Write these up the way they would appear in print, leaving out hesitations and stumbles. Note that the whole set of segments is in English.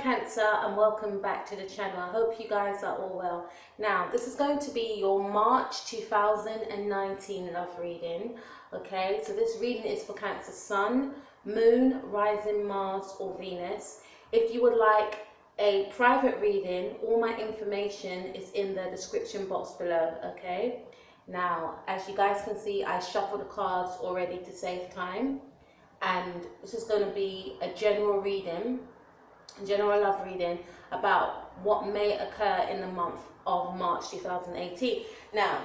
Cancer, and welcome back to the channel. I hope you guys are all well. Now, this is going to be your March 2019 love reading. Okay, so this reading is for Cancer Sun, Moon, Rising, Mars or Venus. If you would like a private reading, all my information is in the description box below. Okay, now as you guys can see, I shuffled the cards already to save time, and this is going to be a general reading, general love reading about what may occur in the month of March 2018. Now,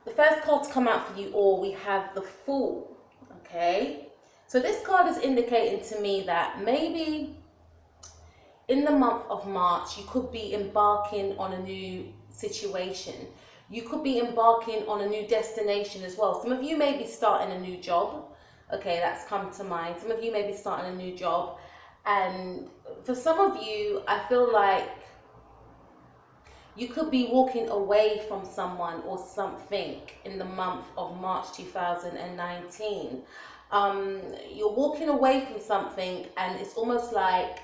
the first card to come out for you all, we have the Fool. Okay, so this card is indicating to me that maybe in the month of March you could be embarking on a new situation. You could be embarking on a new destination as well. Some of you may be starting a new job. Okay, that's come to mind. Some of you may be starting a new job, and for some of you, I feel like you could be walking away from someone or something in the month of March 2019. You're walking away from something, and it's almost like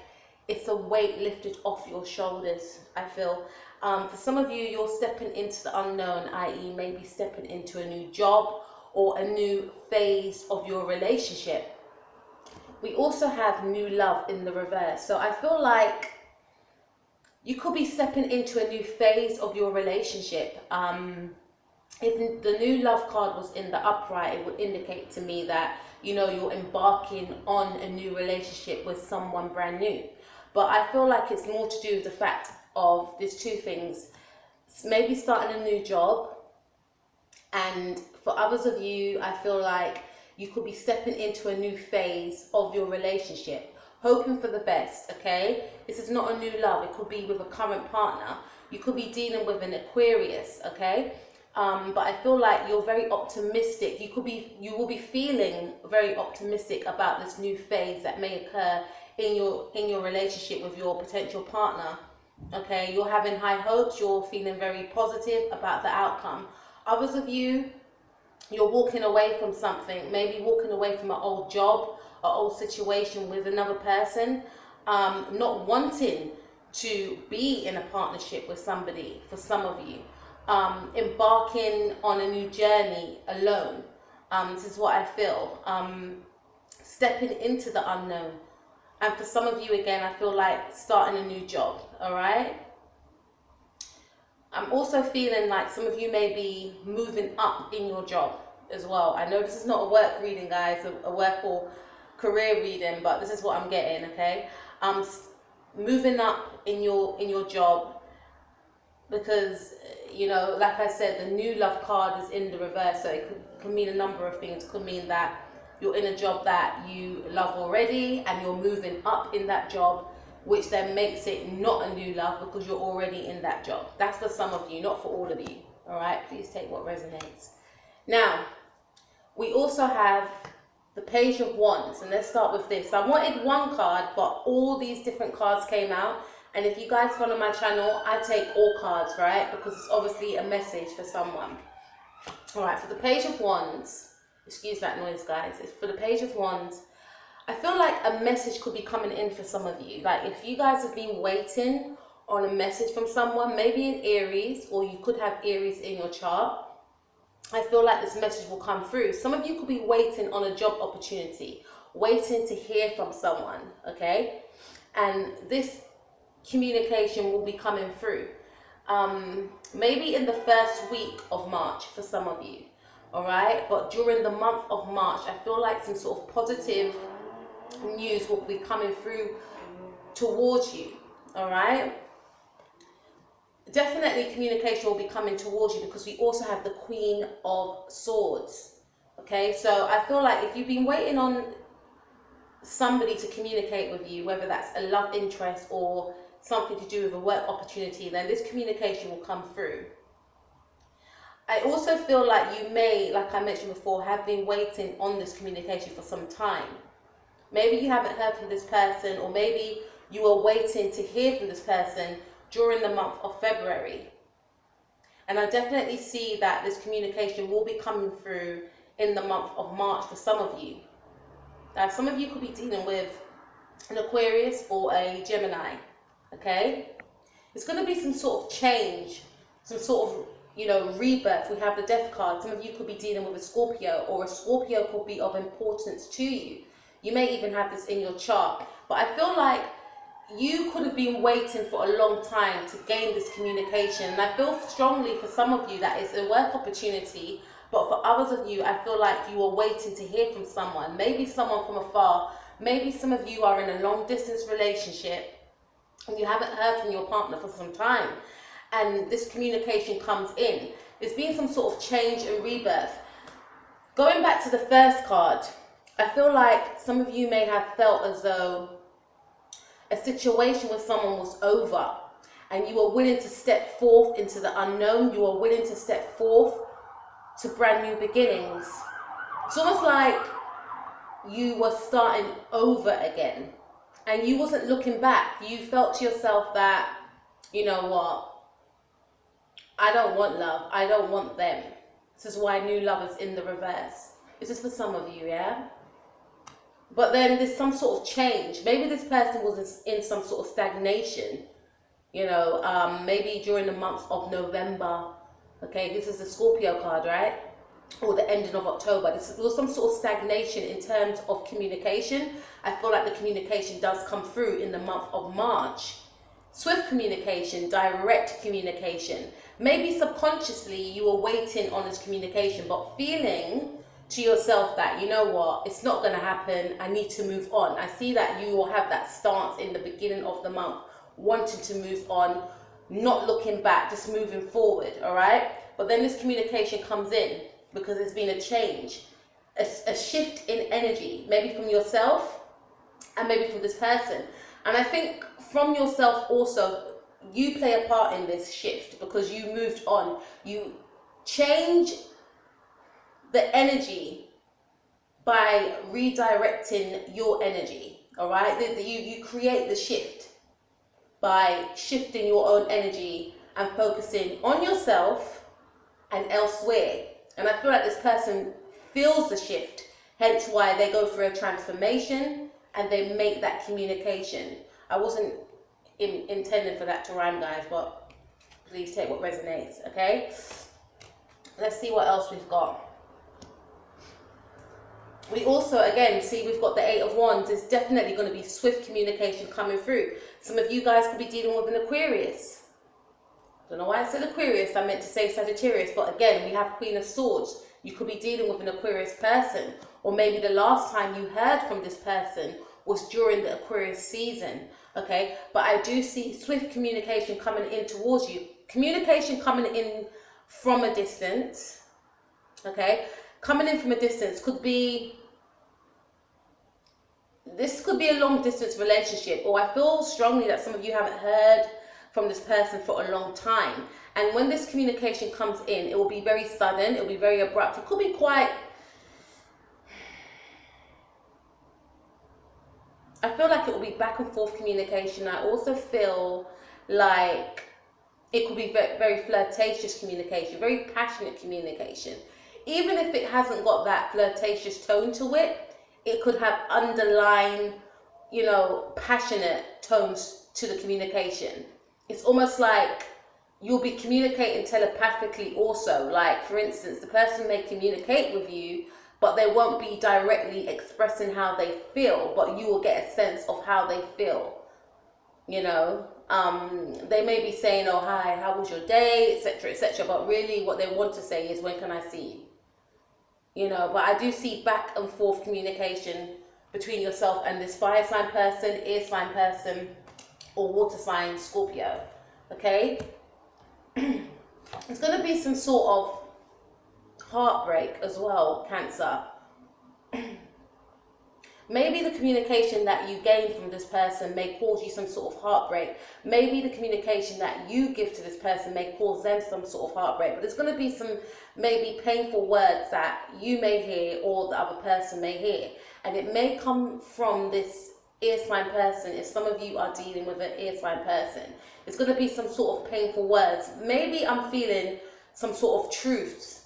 it's a weight lifted off your shoulders, I feel. For some of you, you're stepping into the unknown, i.e. maybe stepping into a new job or a new phase of your relationship. We also have new love in the reverse. So I feel like you could be stepping into a new phase of your relationship. If the new love card was in the upright, it would indicate to me that, you know, you're embarking on a new relationship with someone brand new. But I feel like it's more to do with the fact of there's two things. Maybe starting a new job, and for others of you, I feel like you could be stepping into a new phase of your relationship, hoping for the best, okay? This is not a new love. It could be with a current partner. You could be dealing with an Aquarius, okay? But I feel like you're very optimistic. You will be feeling very optimistic about this new phase that may occur in your relationship with your potential partner, okay? You're having high hopes. You're feeling very positive about the outcome. Others of you, you're walking away from something, maybe walking away from an old job, an old situation with another person, not wanting to be in a partnership with somebody for some of you, embarking on a new journey alone. This is what I feel, stepping into the unknown. And for some of you, again, I feel like starting a new job, all right? I'm also feeling like some of you may be moving up in your job as well. I know this is not a work reading, guys, a work or career reading, but this is what I'm getting, okay? Moving up in your job, because, you know, like I said, the new love card is in the reverse, so it could mean a number of things. It could mean that you're in a job that you love already and you're moving up in that job, which then makes it not a new love because you're already in that job. That's for some of you, not for all of you. All right, please take what resonates. Now, we also have the Page of Wands, and let's start with this. I wanted one card, but all these different cards came out. And if you guys follow my channel, I take all cards, right? Because it's obviously a message for someone. All right, for the Page of Wands, excuse that noise, guys. It's for the Page of Wands. I feel like a message could be coming in for some of you. Like if you guys have been waiting on a message from someone, maybe in Aries, or you could have Aries in your chart, I feel like this message will come through. Some of you could be waiting on a job opportunity, waiting to hear from someone, okay? And this communication will be coming through. Maybe in the first week of March for some of you, all right? But during the month of March, I feel like some sort of positive news will be coming through towards you, all right? Definitely communication will be coming towards you, because we also have the Queen of Swords, okay? So I feel like if you've been waiting on somebody to communicate with you, whether that's a love interest or something to do with a work opportunity, then this communication will come through. I also feel like you may, like I mentioned before, have been waiting on this communication for some time. Maybe you haven't heard from this person, or maybe you are waiting to hear from this person during the month of February. And I definitely see that this communication will be coming through in the month of March for some of you. Now, some of you could be dealing with an Aquarius or a Gemini. okay? It's going to be some sort of change, some sort of, you know, rebirth. We have the Death card. Some of you could be dealing with a Scorpio, or a Scorpio could be of importance to you. You may even have this in your chart. But I feel like you could have been waiting for a long time to gain this communication. And I feel strongly for some of you that it's a work opportunity. But for others of you, I feel like you are waiting to hear from someone. Maybe someone from afar. Maybe some of you are in a long distance relationship and you haven't heard from your partner for some time, and this communication comes in. There's been some sort of change and rebirth. Going back to the first card, I feel like some of you may have felt as though a situation with someone was over and you were willing to step forth into the unknown. You were willing to step forth to brand new beginnings. It's almost like you were starting over again. And you wasn't looking back. You felt to yourself that, you know what, I don't want love. I don't want them. This is why new love is in the reverse. This is for some of you, yeah? But then there's some sort of change. Maybe this person was in some sort of stagnation. You know, maybe during the month of November. Okay, this is the Scorpio card, right? Or the ending of October. There was some sort of stagnation in terms of communication. I feel like the communication does come through in the month of March. Swift communication, direct communication. Maybe subconsciously you were waiting on this communication, but feeling to yourself that, you know what, it's not going to happen. I need to move on. I see that you will have that stance in the beginning of the month, wanting to move on, not looking back, just moving forward, all right? But then this communication comes in, because there's been a change, a shift in energy, maybe from yourself and maybe from this person. And I think from yourself also, you play a part in this shift because you moved on. You change the energy by redirecting your energy, all right? You create the shift by shifting your own energy and focusing on yourself and elsewhere. And I feel like this person feels the shift, hence why they go through a transformation and they make that communication. I wasn't intending for that to rhyme, guys, but please take what resonates, okay? Let's see what else we've got. We also, again, see we've got the Eight of Wands. There's definitely going to be swift communication coming through. Some of you guys could be dealing with an Aquarius. Don't know why I said Aquarius, I meant to say Sagittarius, but again, we have Queen of Swords. You could be dealing with an Aquarius person, or maybe the last time you heard from this person was during the Aquarius season, okay? But I do see swift communication coming in towards you. Communication coming in from a distance, okay? Coming in from a distance could be, this could be a long distance relationship, or I feel strongly that some of you haven't heard from this person for a long time. And when this communication comes in, it will be very sudden, it will be very abrupt. It could be quite, I feel like it will be back and forth communication. I also feel like it could be very, very flirtatious communication, very passionate communication. Even if it hasn't got that flirtatious tone to it, it could have underlying, you know, passionate tones to the communication. It's almost like you'll be communicating telepathically also. Like, for instance, the person may communicate with you, but they won't be directly expressing how they feel, but you will get a sense of how they feel. You know, they may be saying, oh, hi, how was your day, etc., etc., but really what they want to say is, when can I see you? You know, but I do see back and forth communication between yourself and this fire sign person, air sign person, or water sign Scorpio, okay? It's going to be some sort of heartbreak as well, Cancer. Maybe the communication that you gain from this person may cause you some sort of heartbreak. Maybe the communication that you give to this person may cause them some sort of heartbreak. But there's going to be some maybe painful words that you may hear or the other person may hear. And it may come from this air sign person. If some of you are dealing with an air sign person, it's going to be some sort of painful words. Maybe I'm feeling some sort of truths,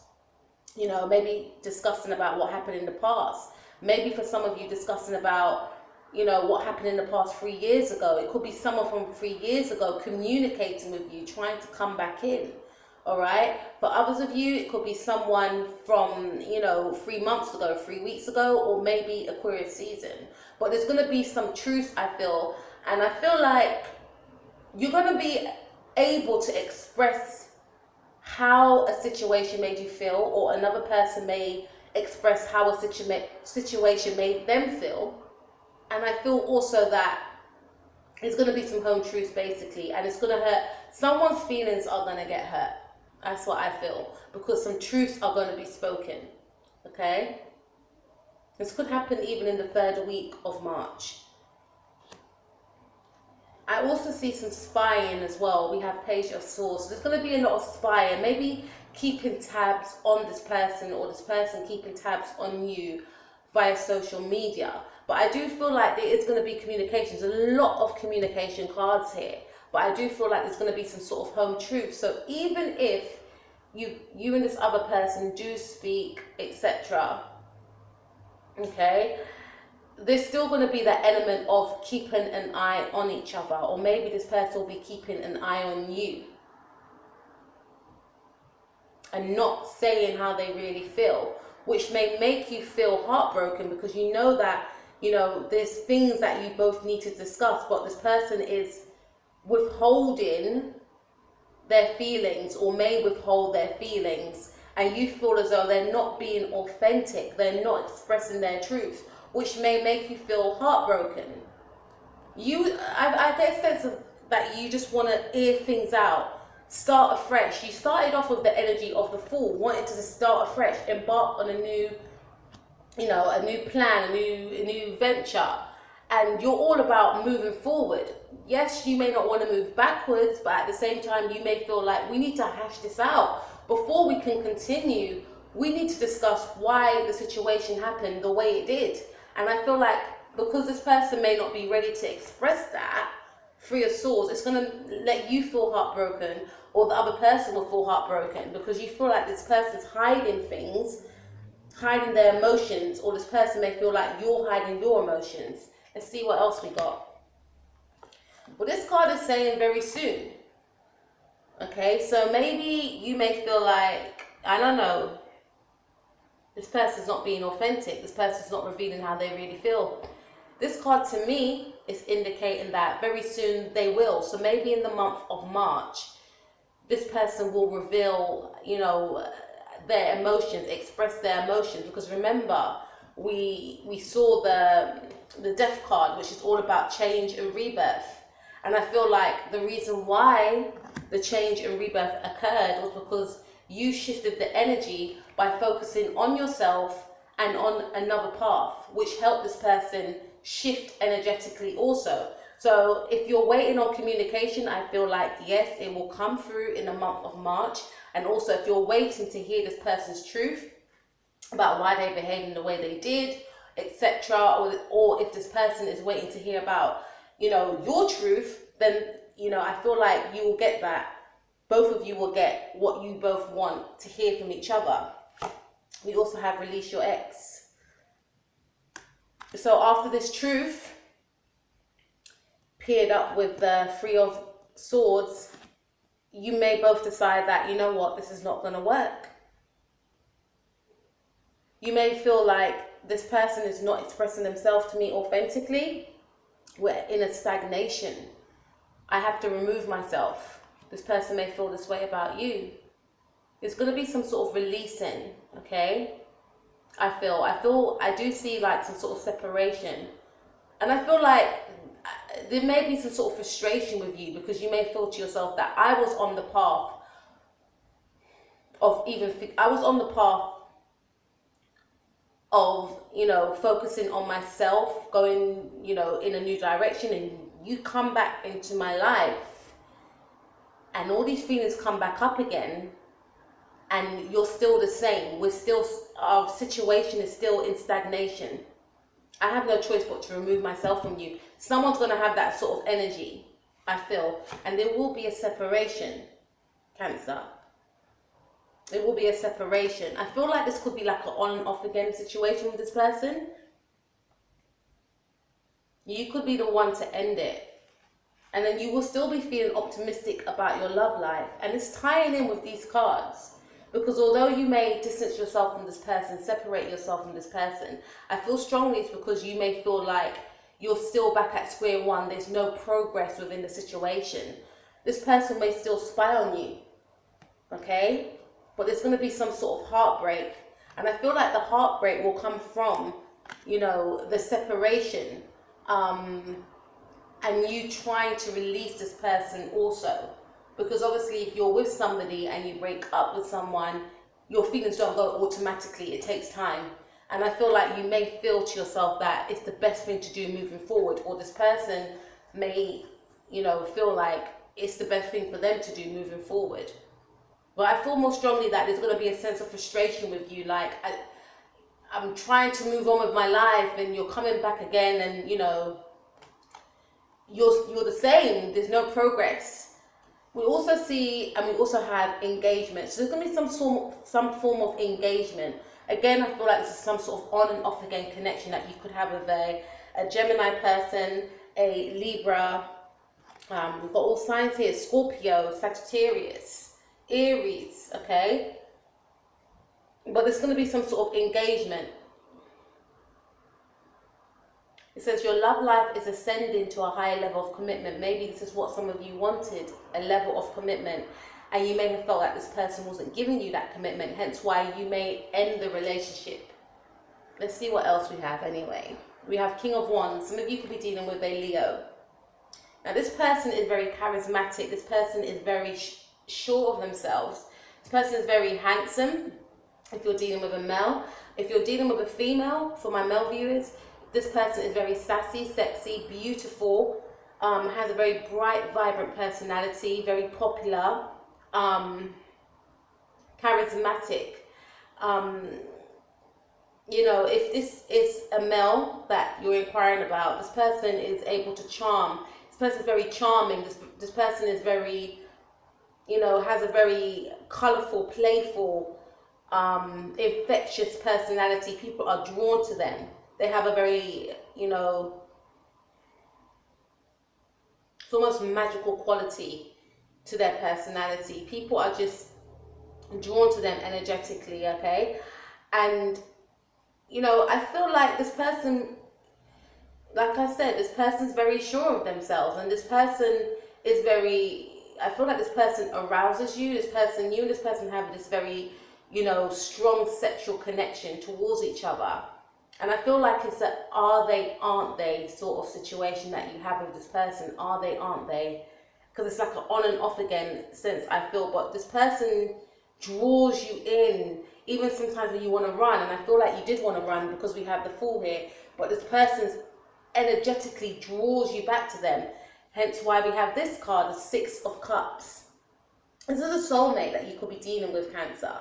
you know, maybe discussing about what happened in the past. Maybe for some of you discussing about you know, what happened in the past 3 years ago. It could be someone from 3 years ago communicating with you, trying to come back in. All right. For others of you, it could be someone from, you know, 3 months ago, 3 weeks ago, or maybe Aquarius season. But there's going to be some truth, I feel. And I feel like you're going to be able to express how a situation made you feel, or another person may express how a situation made them feel. And I feel also that it's going to be some home truths, basically, and it's going to hurt. Someone's feelings are going to get hurt. That's what I feel, because some truths are going to be spoken. Okay? This could happen even in the 3rd week of March. I also see some spying as well. We have Page of Swords. There's going to be a lot of spying, maybe keeping tabs on this person, or this person keeping tabs on you via social media. But I do feel like there is going to be communication. There's a lot of communication cards here. But I do feel like there's going to be some sort of home truth. So even if you and this other person do speak, etc., okay, there's still going to be that element of keeping an eye on each other. Or maybe this person will be keeping an eye on you and not saying how they really feel, which may make you feel heartbroken, because you know that, you know, there's things that you both need to discuss, but this person is withholding their feelings, or may withhold their feelings, and you feel as though they're not being authentic, they're not expressing their truth, which may make you feel heartbroken. I get a sense of that you just want to air things out, start afresh. You started off with the energy of the Fool, wanting to start afresh, embark on a new, you know, a new plan, a new venture, and you're all about moving forward. Yes, you may not want to move backwards, but at the same time, you may feel like we need to hash this out before we can continue. We need to discuss why the situation happened the way it did. And I feel like because this person may not be ready to express that, 3 of Swords, it's going to let you feel heartbroken, or the other person will feel heartbroken, because you feel like this person's hiding things, hiding their emotions, or this person may feel like you're hiding your emotions. Let's see what else we got. Well, this card is saying very soon. Okay, so maybe you may feel like, I don't know, this person's not being authentic. This person's not revealing how they really feel. This card to me is indicating that very soon they will. So maybe in the month of March, this person will reveal, you know, their emotions, express their emotions. Because remember, we saw the Death card, which is all about change and rebirth. And I feel like the reason why the change and rebirth occurred was because you shifted the energy by focusing on yourself and on another path, which helped this person shift energetically also. So if you're waiting on communication, I feel like, yes, it will come through in the month of March. And also if you're waiting to hear this person's truth about why they behaved in the way they did, etc., or if this person is waiting to hear about, you know, your truth, then, you know, I feel like you will get that. Both of you will get what you both want to hear from each other. We also have Release Your Ex. So after this truth paired up with the 3 of Swords, you may both decide that, you know what, this is not going to work. You may feel like this person is not expressing themselves to me authentically. We're in a stagnation. I have to remove myself. This person may feel this way about you. There's going to be some sort of releasing, okay? I do see like some sort of separation. And I feel like there may be some sort of frustration with you, because you may feel to yourself that I was on the path of, you know, focusing on myself, going, you know, in a new direction, and you come back into my life and all these feelings come back up again, and you're still the same. Our situation is still in stagnation. I have no choice but to remove myself from you. Someone's going to have that sort of energy, I feel, and there will be a separation, Cancer. There will be a separation. I feel like this could be like an on and off again situation with this person. You could be the one to end it. And then you will still be feeling optimistic about your love life. And it's tying in with these cards. Because although you may distance yourself from this person, separate yourself from this person, I feel strongly it's because you may feel like you're still back at square one. There's no progress within the situation. This person may still spy on you. Okay? But there's going to be some sort of heartbreak. And I feel like the heartbreak will come from, you know, the separation. And you trying to release this person also. Because obviously if you're with somebody and you break up with someone, your feelings don't go automatically. It takes time. And I feel like you may feel to yourself that it's the best thing to do moving forward. Or this person may, you know, feel like it's the best thing for them to do moving forward. But I feel more strongly that there's going to be a sense of frustration with you. Like, I'm trying to move on with my life and you're coming back again and, you know, you're the same. There's no progress. We also see, and we also have engagement. So there's going to be some form of engagement. Again, I feel like this is some sort of on and off again connection that you could have with a Gemini person, a Libra. We've got all signs here: Scorpio, Sagittarius, Aries. Okay, but there's going to be some sort of engagement. It says your love life is ascending to a higher level of commitment. Maybe this is what some of you wanted, a level of commitment. And you may have felt that this person wasn't giving you that commitment, hence why you may end the relationship. Let's see what else we have anyway. We have King of Wands. Some of you could be dealing with a Leo. Now this person is very charismatic. This person is very sure of themselves. This person is very handsome, if you're dealing with a male. If you're dealing with a female, for my male viewers, this person is very sassy, sexy, beautiful, has a very bright, vibrant personality, very popular, charismatic. You know, if this is a male that you're inquiring about, this person is able to charm. This person is very charming. This person is very, you know, has a very colorful, playful, infectious personality. People are drawn to them. They have a very, you know, it's almost magical quality to their personality. People are just drawn to them energetically, okay? And, you know, I feel like this person, like I said, this person's very sure of themselves. And this person is very, I feel like this person arouses you. This person, you and this person have this very, you know, strong sexual connection towards each other. And I feel like it's a are they, aren't they sort of situation that you have with this person. Are they, aren't they? Because it's like an on and off again sense, I feel. But this person draws you in, even sometimes when you want to run. And I feel like you did want to run because we have the Fool here. But this person energetically draws you back to them. Hence why we have this card, the Six of Cups. This is a soulmate that you could be dealing with, Cancer.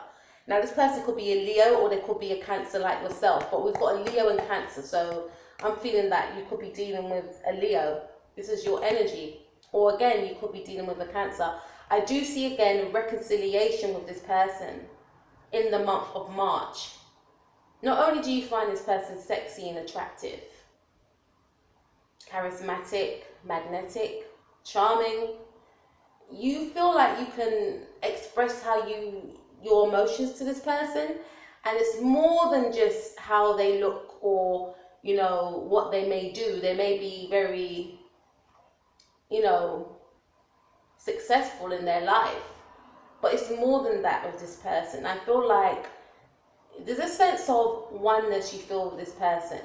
Now, this person could be a Leo or they could be a Cancer like yourself, but we've got a Leo and Cancer, so I'm feeling that you could be dealing with a Leo. This is your energy. Or again, you could be dealing with a Cancer. I do see again a reconciliation with this person in the month of March. Not only do you find this person sexy and attractive, charismatic, magnetic, charming, you feel like you can express how your emotions to this person, and it's more than just how they look or, you know, what they may do. They may be very, you know, successful in their life, but it's more than that with this person. I feel like there's a sense of oneness you feel with this person.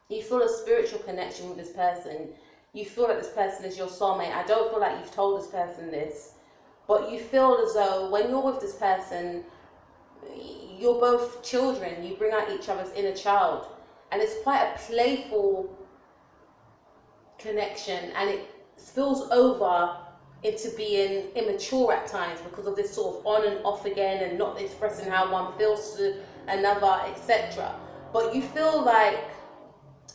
You feel a spiritual connection with this person. You feel that this person is your soulmate. I don't feel like you've told this person this, but you feel as though when you're with this person, you're both children. You bring out each other's inner child. And it's quite a playful connection. And it spills over into being immature at times because of this sort of on and off again and not expressing how one feels to another, etc. But you feel like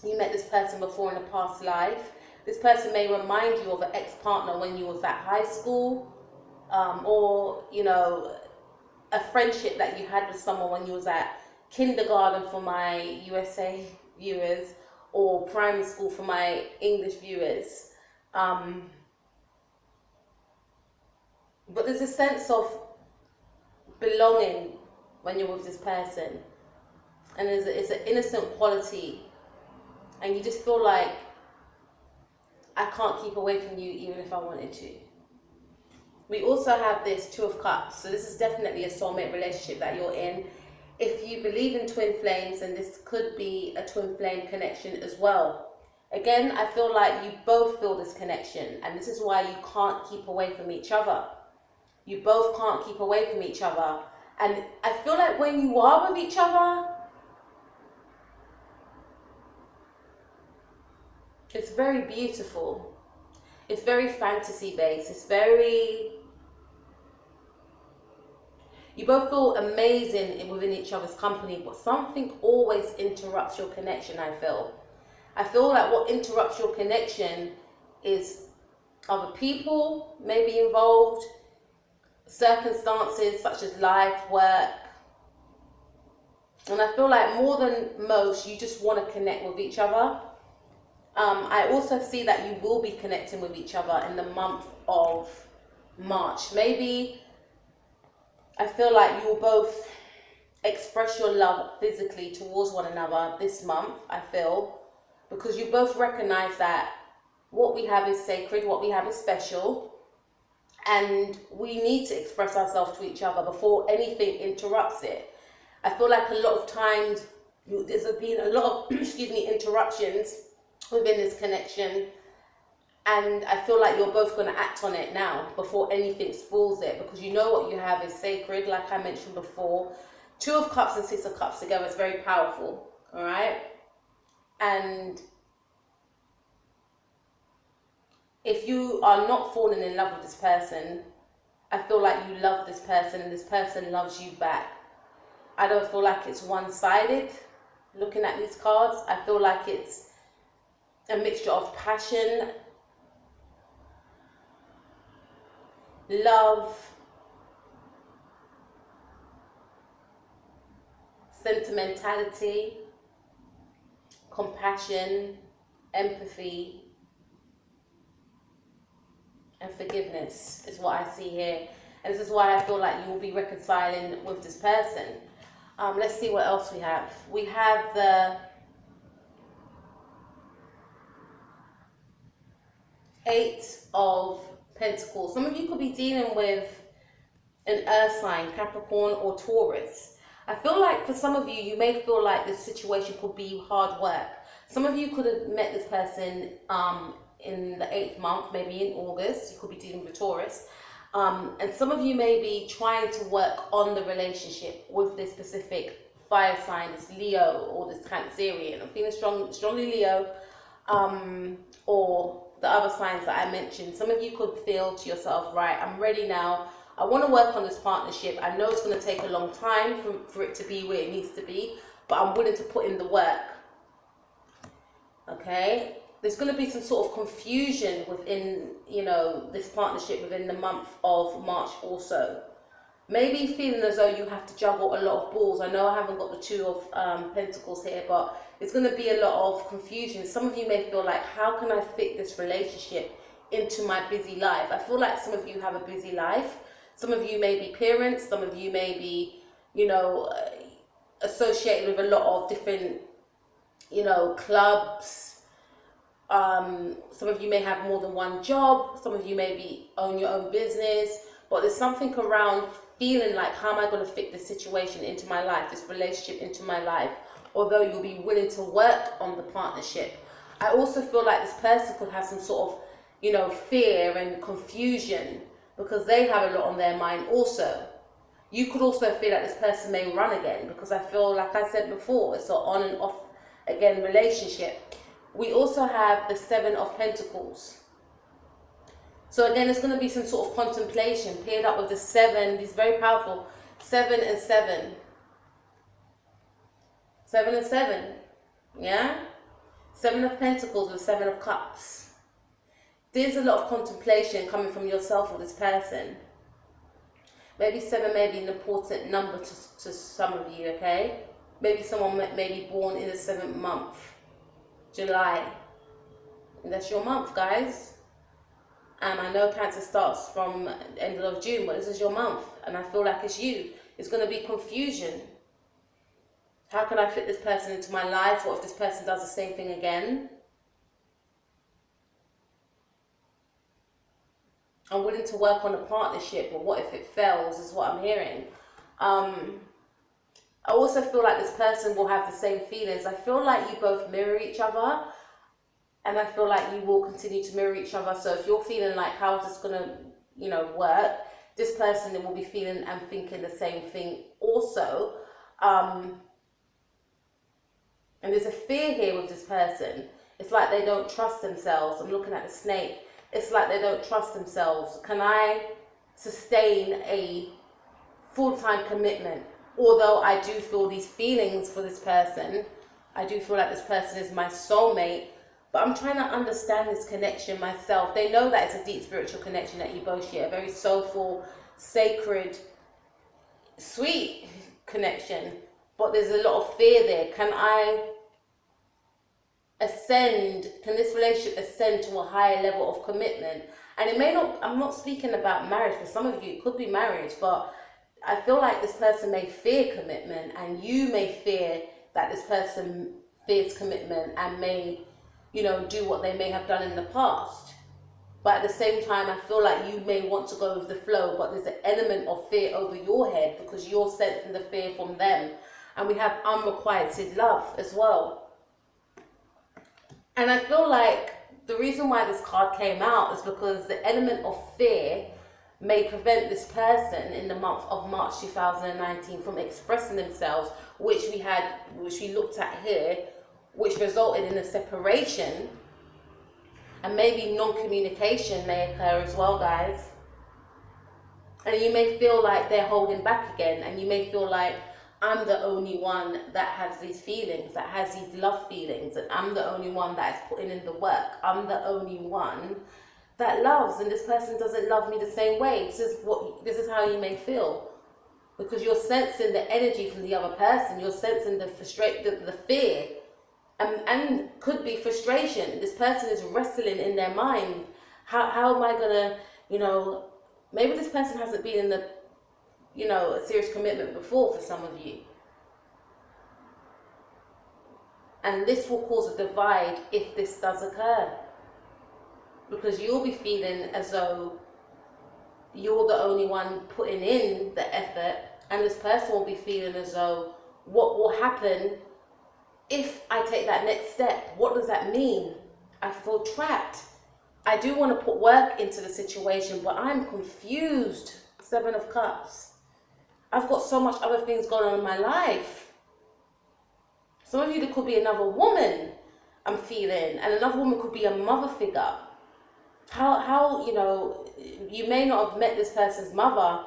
you met this person before in a past life. This person may remind you of an ex-partner when you was at high school. Or, you know, a friendship that you had with someone when you was at kindergarten for my USA viewers, or primary school for my English viewers. But there's a sense of belonging when you're with this person, and it's an innocent quality, and you just feel like, I can't keep away from you even if I wanted to. We also have this Two of Cups, so this is definitely a soulmate relationship that you're in. If you believe in twin flames, then this could be a twin flame connection as well. Again, I feel like you both feel this connection, and this is why you can't keep away from each other. You both can't keep away from each other. And I feel like when you are with each other, it's very beautiful. It's very fantasy based. It's very... You both feel amazing within each other's company, but something always interrupts your connection, I feel. I feel like what interrupts your connection is other people may be involved, circumstances such as life, work. And I feel like more than most, you just want to connect with each other. I also see that you will be connecting with each other in the month of March. Maybe I feel like you'll both express your love physically towards one another this month, I feel, because you both recognize that what we have is sacred, what we have is special, and we need to express ourselves to each other before anything interrupts it. I feel like a lot of times there's been a lot of interruptions within this connection, and I feel like you're both going to act on it now before anything spoils it, because you know what you have is sacred, like I mentioned before. Two of Cups and Six of Cups together is very powerful, all right? And if you are not falling in love with this person, I feel like you love this person and this person loves you back. I don't feel like it's one-sided. Looking at these cards, I feel like it's a mixture of passion, love, sentimentality, compassion, empathy, and forgiveness is what I see here. And this is why I feel like you will be reconciling with this person. Let's see what else we have. We have the Eight of Pentacles. Some of you could be dealing with an earth sign, Capricorn or Taurus. I feel like for some of you, you may feel like this situation could be hard work. Some of you could have met this person in the 8th month, maybe in August. You could be dealing with Taurus. And some of you may be trying to work on the relationship with this specific fire sign, this Leo or this Cancerian. I'm feeling strongly Leo, or the other signs that I mentioned. Some of you could feel to yourself, right, I'm ready now. I want to work on this partnership. I know it's going to take a long time for it to be where it needs to be, but I'm willing to put in the work. Okay? There's going to be some sort of confusion within, you know, this partnership within the month of March also. Maybe feeling as though you have to juggle a lot of balls. I know I haven't got the Two of Pentacles here, but it's going to be a lot of confusion. Some of you may feel like, how can I fit this relationship into my busy life? I feel like some of you have a busy life. Some of you may be parents. Some of you may be, you know, associated with a lot of different, you know, clubs. Some of you may have more than one job. Some of you maybe own your own business. But there's something around feeling like, how am I going to fit this situation into my life, this relationship into my life, although you'll be willing to work on the partnership. I also feel like this person could have some sort of, you know, fear and confusion because they have a lot on their mind also. You could also feel like this person may run again, because I feel, like I said before, it's an on and off again relationship. We also have the Seven of Pentacles. So again, there's going to be some sort of contemplation paired up with the 7. These very powerful 7 and 7. 7 and 7. Yeah? 7 of Pentacles with 7 of Cups. There's a lot of contemplation coming from yourself or this person. Maybe 7 may be an important number to some of you, okay? Maybe someone may be born in the 7th month. July. And that's your month, guys. And I know Cancer starts from the end of June, but this is your month. And I feel like it's you. It's going to be confusion. How can I fit this person into my life? What if this person does the same thing again? I'm willing to work on a partnership, but what if it fails, is what I'm hearing. I also feel like this person will have the same feelings. I feel like you both mirror each other. And I feel like you will continue to mirror each other. So if you're feeling like, how is this going to, work? This person will be feeling and thinking the same thing also. And there's a fear here with this person. It's like they don't trust themselves. I'm looking at the snake. It's like they don't trust themselves. Can I sustain a full-time commitment? Although I do feel these feelings for this person. I do feel like this person is my soulmate. But I'm trying to understand this connection myself. They know that it's a deep spiritual connection that you both share. A very soulful, sacred, sweet connection. But there's a lot of fear there. Can I ascend? Can this relationship ascend to a higher level of commitment? And it may not, I'm not speaking about marriage. For some of you, it could be marriage. But I feel like this person may fear commitment. And you may fear that this person fears commitment and may, do what they may have done in the past. But at the same time, I feel like you may want to go with the flow, but there's an element of fear over your head because you're sensing the fear from them. And we have unrequited love as well. And I feel like the reason why this card came out is because the element of fear may prevent this person in the month of March 2019 from expressing themselves, which we looked at here, which resulted in a separation, and maybe non-communication may occur as well, guys. And you may feel like they're holding back again, and you may feel like, I'm the only one that has these feelings, that has these love feelings, and I'm the only one that is putting in the work. I'm the only one that loves, and this person doesn't love me the same way. This is how you may feel, because you're sensing the energy from the other person. You're sensing the fear. And could be frustration. This person is wrestling in their mind. How am I gonna, maybe this person hasn't been in a serious commitment before for some of you. And this will cause a divide if this does occur. Because you'll be feeling as though you're the only one putting in the effort, and this person will be feeling as though, what will happen if I take that next step? What does that mean? I feel trapped. I do want to put work into the situation, but I'm confused. 7 of Cups. I've got so much other things going on in my life. Some of you, there could be another woman I'm feeling, and another woman could be a mother figure. How you may not have met this person's mother.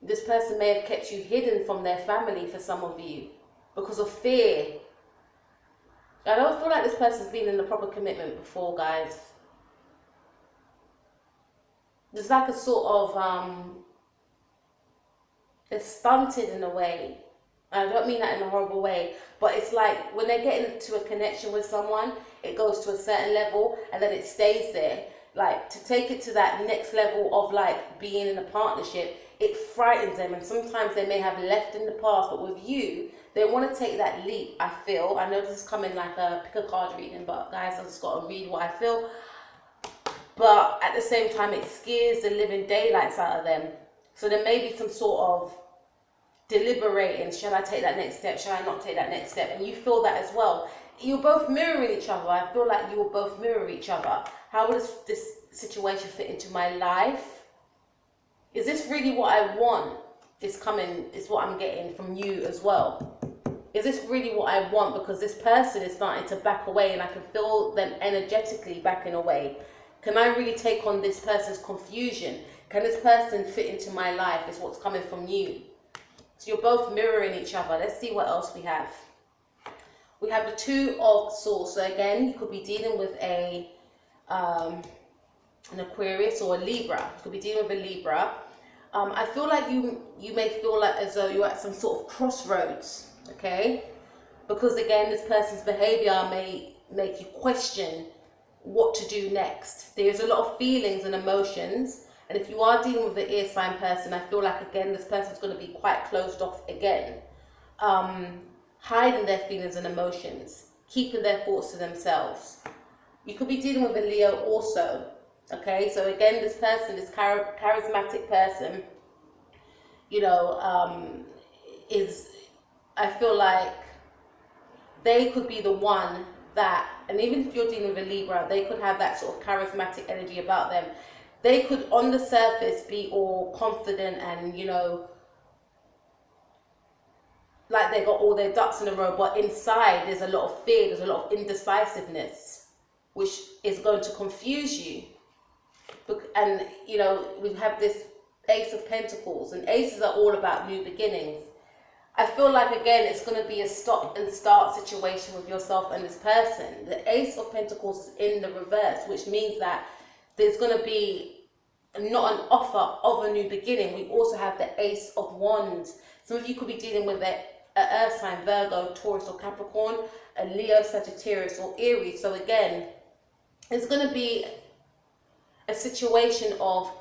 This person may have kept you hidden from their family for some of you because of fear. I don't feel like this person's been in a proper commitment before, guys. There's like a sort of, it's stunted in a way. And I don't mean that in a horrible way, but it's like when they're getting into a connection with someone, it goes to a certain level and then it stays there. Like, to take it to that next level of like being in a partnership, it frightens them, and sometimes they may have left in the past, but with you, they want to take that leap, I feel. I know this is coming like a pick a card reading, but guys, I just got to read what I feel. But at the same time, it scares the living daylights out of them. So there may be some sort of deliberating. Shall I take that next step? Shall I not take that next step? And you feel that as well. You're both mirroring each other. I feel like you will both mirror each other. How does this situation fit into my life? Is this really what I want? Is what I'm getting from you as well. Is this really what I want? Because this person is starting to back away, and I can feel them energetically backing away. Can I really take on this person's confusion? Can this person fit into my life? Is what's coming from you. So you're both mirroring each other. Let's see what else we have. We have the 2 of Swords. So again, you could be dealing with an Aquarius or a Libra. You could be dealing with a Libra. I feel like you may feel like as though you're at some sort of crossroads, okay? Because again, this person's behavior may make you question what to do next. There's a lot of feelings and emotions, and if you are dealing with an air sign person, I feel like again this person's going to be quite closed off again, hiding their feelings and emotions, keeping their thoughts to themselves. You could be dealing with a Leo also. Okay, so again, this person, this charismatic person, you know, I feel like they could be the one that, and even if you're dealing with a Libra, they could have that sort of charismatic energy about them. They could, on the surface, be all confident and, you know, like they got all their ducks in a row, but inside there's a lot of fear, there's a lot of indecisiveness, which is going to confuse you. And, you know, we have this Ace of Pentacles, and aces are all about new beginnings. I feel like, again, it's going to be a stop and start situation with yourself and this person. The Ace of Pentacles is in the reverse, which means that there's going to be not an offer of a new beginning. We also have the Ace of Wands. Some of you could be dealing with an Earth sign, Virgo, Taurus or Capricorn, a Leo, Sagittarius or Aries. So again, it's going to be a situation of,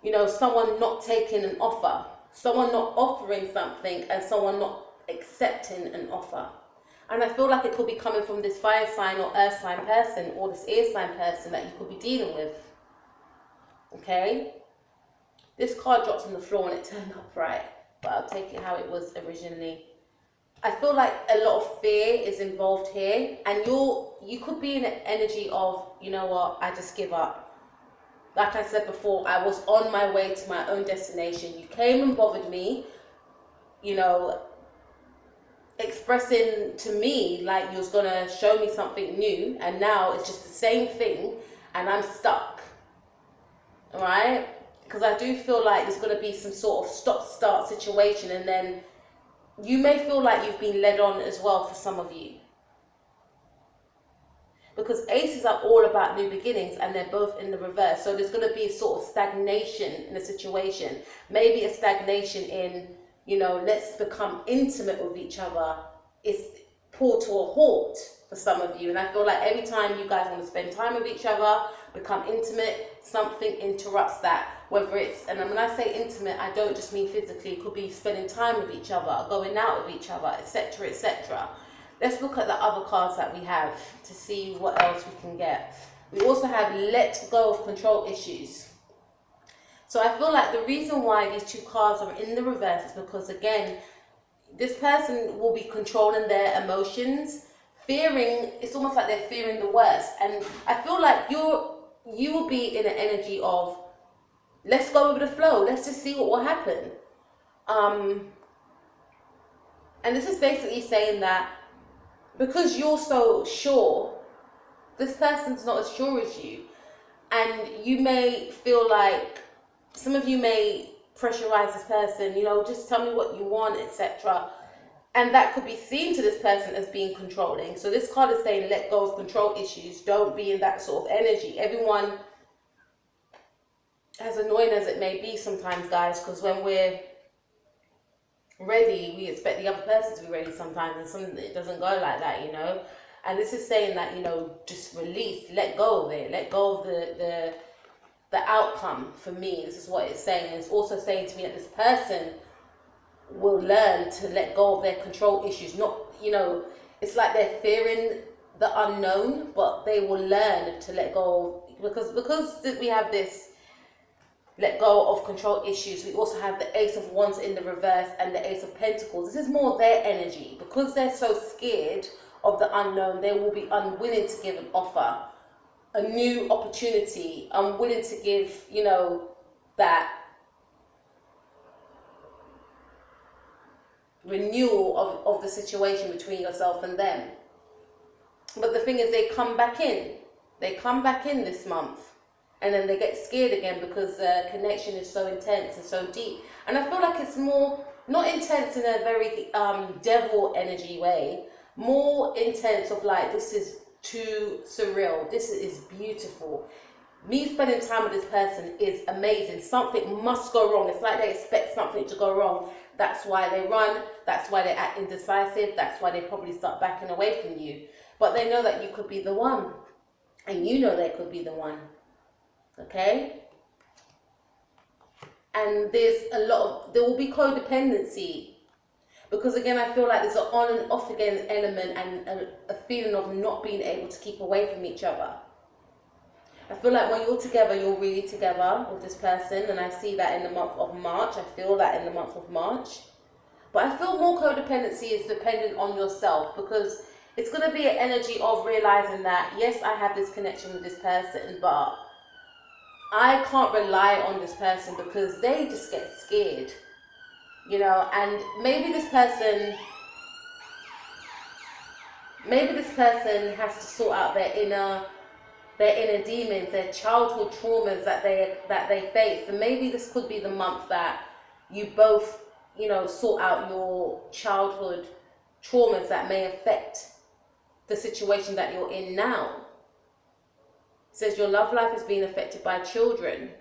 you know, someone not taking an offer, someone not offering something, and someone not accepting an offer. And I feel like it could be coming from this fire sign or earth sign person, or this air sign person that you could be dealing with. Okay, this card dropped on the floor and it turned upright, but I'll take it how it was originally. I feel like a lot of fear is involved here, and you could be in an energy of, you know what, I just give up. Like I said before, I was on my way to my own destination. You came and bothered me, you know, expressing to me like you was going to show me something new, and now it's just the same thing and I'm stuck. All right? Because I do feel like there's going to be some sort of stop-start situation, and then you may feel like you've been led on as well for some of you. Because aces are all about new beginnings, and they're both in the reverse. So there's going to be a sort of stagnation in a situation. Maybe a stagnation in, you know, let's become intimate with each other. It's pulled to a halt for some of you. And I feel like every time you guys want to spend time with each other, become intimate, something interrupts that. Whether it's, and when I say intimate, I don't just mean physically. It could be spending time with each other, going out with each other, etc., etc. Let's look at the other cards that we have to see what else we can get. We also have let go of control issues. So I feel like the reason why these two cards are in the reverse is because, again, this person will be controlling their emotions, fearing, it's almost like they're fearing the worst. And I feel like you will be in an energy of, let's go with the flow, let's just see what will happen. And this is basically saying that because you're so sure, this person's not as sure as you. And you may feel like, some of you may pressurize this person, you know, just tell me what you want, etc. And that could be seen to this person as being controlling. So this card is saying let go of control issues. Don't be in that sort of energy. Everyone, as annoying as it may be sometimes, guys, because when we're ready, we expect the other person to be ready sometimes, and something it doesn't go like that, you know. And this is saying that, you know, just release, let go of it, let go of the outcome. For me, this is what it's saying. And it's also saying to me that this person will learn to let go of their control issues. Not, you know, it's like they're fearing the unknown, but they will learn to let go, because we have this let go of control issues. We also have the Ace of Wands in the reverse and the Ace of Pentacles. This is more their energy. Because they're so scared of the unknown, they will be unwilling to give an offer, a new opportunity, unwilling to give, you know, that renewal of the situation between yourself and them. But the thing is, they come back in. They come back in this month. And then they get scared again because the connection is so intense and so deep. And I feel like it's more, not intense in a very devil energy way, more intense of like, this is too surreal, this is beautiful. Me spending time with this person is amazing. Something must go wrong. It's like they expect something to go wrong. That's why they run. That's why they act indecisive. That's why they probably start backing away from you. but they know that you could be the one, and you know they could be the one. Okay? And there will be codependency, because again, I feel like there's an on and off again element, and a feeling of not being able to keep away from each other. I feel like when you're together, you're really together with this person, and I see that in the month of March. I feel that in the month of March. But I feel more codependency is dependent on yourself, because it's going to be an energy of realizing that, yes, I have this connection with this person, but I can't rely on this person because they just get scared, you know. And maybe this person has to sort out their inner demons, their childhood traumas that they face. And maybe this could be the month that you both, you know, sort out your childhood traumas that may affect the situation that you're in now. It says your love life is being affected by children.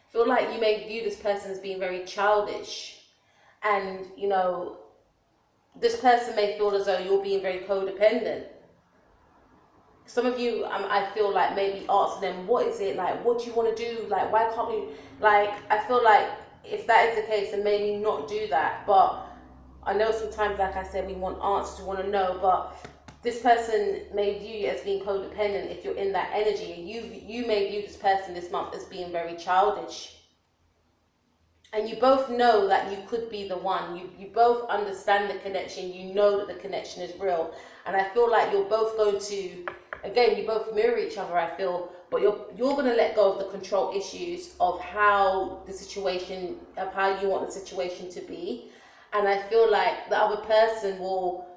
I feel like you may view this person as being very childish, and, you know, this person may feel as though you're being very codependent. Some of you, I feel like, maybe ask them, what is it, like, what do you want to do, like, why can't we, like, I feel like if that is the case, then maybe not do that. But I know sometimes, like I said, we want answers, we want to know, but this person may view you as being codependent if you're in that energy, and you may view this person this month as being very childish. And you both know that you could be the one. You both understand the connection. You know that the connection is real. And I feel like you're both going to, again, you both mirror each other, I feel, but you're going to let go of the control issues of how you want the situation to be. And I feel like the other person will,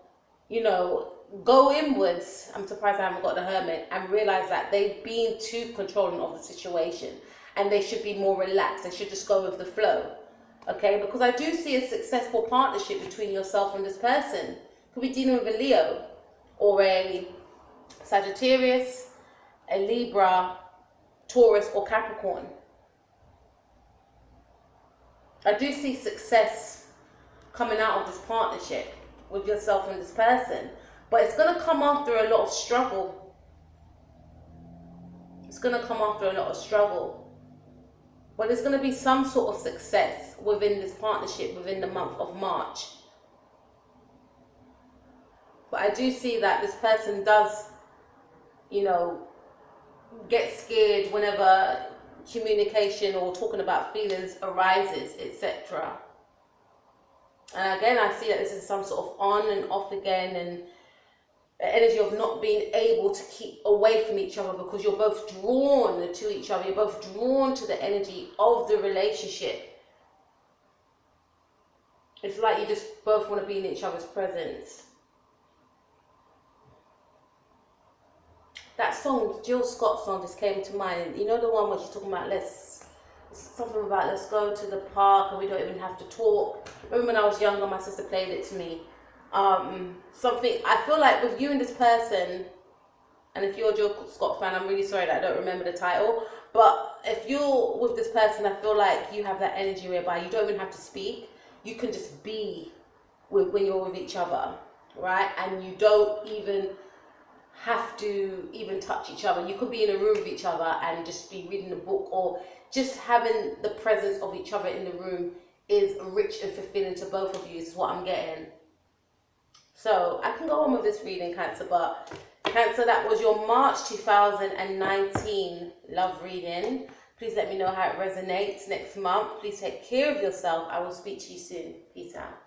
you know, go inwards. I'm surprised I haven't got the Hermit, and realize that they've been too controlling of the situation, and they should be more relaxed. They should just go with the flow. Okay, because I do see a successful partnership between yourself and this person. Could be dealing with a Leo, or a Sagittarius, a Libra, Taurus, or Capricorn. I do see success coming out of this partnership with yourself and this person, but it's going to come after a lot of struggle. It's going to come after a lot of struggle. But there's going to be some sort of success within this partnership within the month of March. But I do see that this person does, you know, get scared whenever communication or talking about feelings arises, etc. And again, I see that this is some sort of on and off again, and the energy of not being able to keep away from each other, because you're both drawn to each other. You're both drawn to the energy of the relationship. It's like you just both want to be in each other's presence. That song, Jill Scott's song, just came to mind. You know, the one where she's talking about something about let's go to the park and we don't even have to talk. Remember when I was younger, my sister played it to me. Something, I feel like with you and this person, and if you're a Jill Scott fan, I'm really sorry that I don't remember the title, but if you're with this person, I feel like you have that energy whereby you don't even have to speak. You can just be when you're with each other, right? And you don't even have to even touch each other. You could be in a room with each other and just be reading a book, or just having the presence of each other in the room is rich and fulfilling to both of you, is what I'm getting. So I can go on with this reading, Cancer, but Cancer, that was your March 2019 love reading. Please let me know how it resonates next month. Please take care of yourself. I will speak to you soon. Peace out.